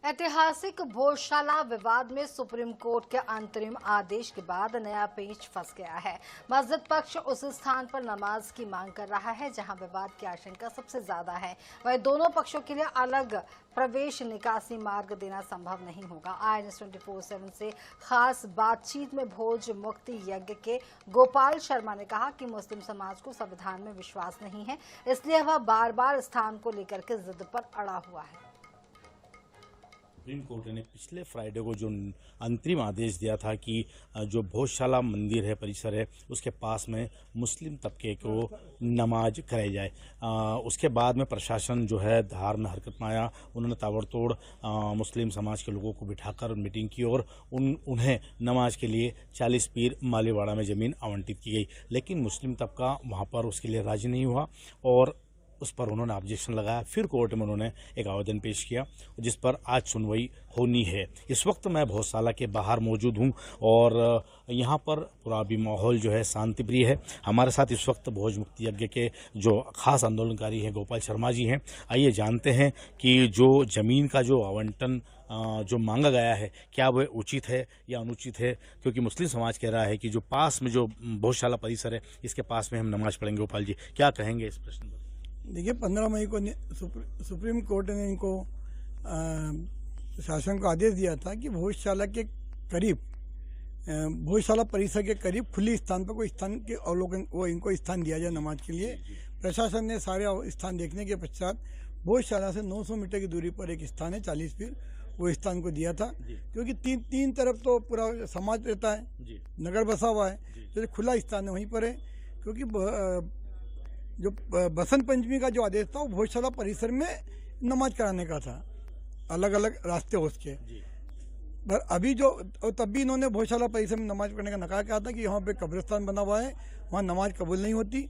ऐतिहासिक भोजशाला विवाद में सुप्रीम कोर्ट के अंतरिम आदेश के बाद नया पेच फंस गया है। मस्जिद पक्ष उस स्थान पर नमाज की मांग कर रहा है जहां विवाद की आशंका सबसे ज्यादा है। वहीं दोनों पक्षों के लिए अलग प्रवेश निकासी मार्ग देना संभव नहीं होगा। INS 24/7 से खास बातचीत में भोज मुक्ति यज्ञ के गोपाल शर्मा ने कहा कि मुस्लिम समाज को संविधान में विश्वास नहीं है, इसलिए वह बार बार स्थान को लेकर के जिद पर अड़ा हुआ है। सुप्रीम कोर्ट ने पिछले फ्राइडे को जो अंतरिम आदेश दिया था कि जो भोजशाला मंदिर है, परिसर है, उसके पास में मुस्लिम तबके को नमाज कराई जाए, उसके बाद में प्रशासन जो है धार में हरकत में आया। उन्होंने ताबड़तोड़ मुस्लिम समाज के लोगों को बिठाकर मीटिंग की और उन्हें नमाज के लिए 40 पीर मालीवाड़ा में ज़मीन आवंटित की गई, लेकिन मुस्लिम तबका वहाँ पर उसके लिए राजी नहीं हुआ और उस पर उन्होंने ऑब्जेक्शन लगाया। फिर कोर्ट में उन्होंने एक आवेदन पेश किया जिस पर आज सुनवाई होनी है। इस वक्त मैं भोजशाला के बाहर मौजूद हूं और यहां पर पूरा भी माहौल जो है शांति प्रिय है। हमारे साथ इस वक्त भोज मुक्ति यज्ञ के जो खास आंदोलनकारी हैं गोपाल शर्मा जी हैं। आइए जानते हैं कि जो जमीन का जो आवंटन जो मांगा गया है क्या वह उचित है या अनुचित है, क्योंकि मुस्लिम समाज कह रहा है कि जो पास में जो भोजशाला परिसर है इसके पास में हम नमाज पढ़ेंगे। गोपाल जी क्या कहेंगे इस प्रश्न पर? देखिए, 15 मई को सुप्रीम कोर्ट ने इनको शासन को आदेश दिया था कि भोजशाला के करीब, भोजशाला परिसर के करीब खुली स्थान पर कोई स्थान के अवलोकन वो इनको स्थान दिया जाए नमाज के लिए। प्रशासन ने सारे स्थान देखने के पश्चात भोजशाला से 900 मीटर की दूरी पर एक स्थान है 40 फीट, वो स्थान को दिया था, क्योंकि तीन तरफ तो पूरा समाज रहता है, नगर बसा हुआ है, तो खुला स्थान है वहीं पर है। क्योंकि जो बसंत पंचमी का जो आदेश था वो भोजशाला परिसर में नमाज कराने का था, अलग अलग रास्ते हो उसके। पर अभी जो तब भी इन्होंने भोजशाला परिसर में नमाज पढ़ने का नकार कहा था कि यहाँ पे कब्रिस्तान बना हुआ है, वहाँ नमाज कबूल नहीं होती।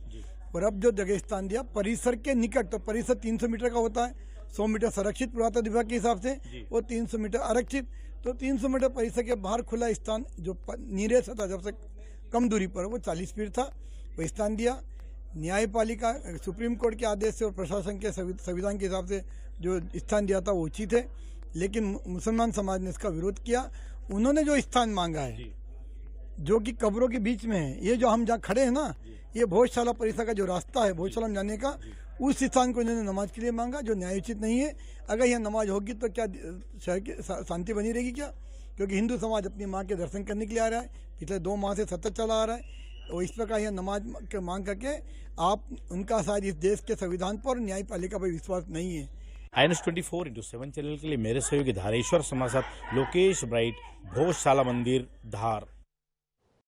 और अब जो जगह स्थान दिया परिसर के निकट, तो परिसर 300 मीटर का होता है, 100 मीटर संरक्षित पुरातत्व विभाग के हिसाब से, वो 300 मीटर आरक्षित। तो 300 मीटर परिसर के बाहर खुला स्थान जो नीरे सतह सबसे कम दूरी पर वो 40 फीट था, वो स्थान दिया। न्यायपालिका सुप्रीम कोर्ट के आदेश से और प्रशासन के संविधान के हिसाब से जो स्थान दिया था वो उचित है, लेकिन मुसलमान समाज ने इसका विरोध किया। उन्होंने जो स्थान मांगा है जो कि कब्रों के बीच में है, ये जो हम जहाँ खड़े हैं ना, ये भोजशाला परिसर का जो रास्ता है भोजशाला में जाने का, उस स्थान को इन्होंने नमाज के लिए मांगा, जो न्यायोचित नहीं है। अगर यह नमाज होगी तो क्या शहर की शांति बनी रहेगी क्या? क्योंकि हिंदू समाज अपनी माँ के दर्शन करने के लिए आ रहा है, पिछले 2 माह से सतत चला आ रहा है। और इस प्रकार यह नमाज के मांग करके आप उनका शायद इस देश के संविधान पर, न्यायपालिका पर विश्वास नहीं है। INS 24/7 चैनल के लिए मेरे सहयोगी धारेश्वर समाज साथ लोकेश ब्राइट, भोजशाला मंदिर, धार।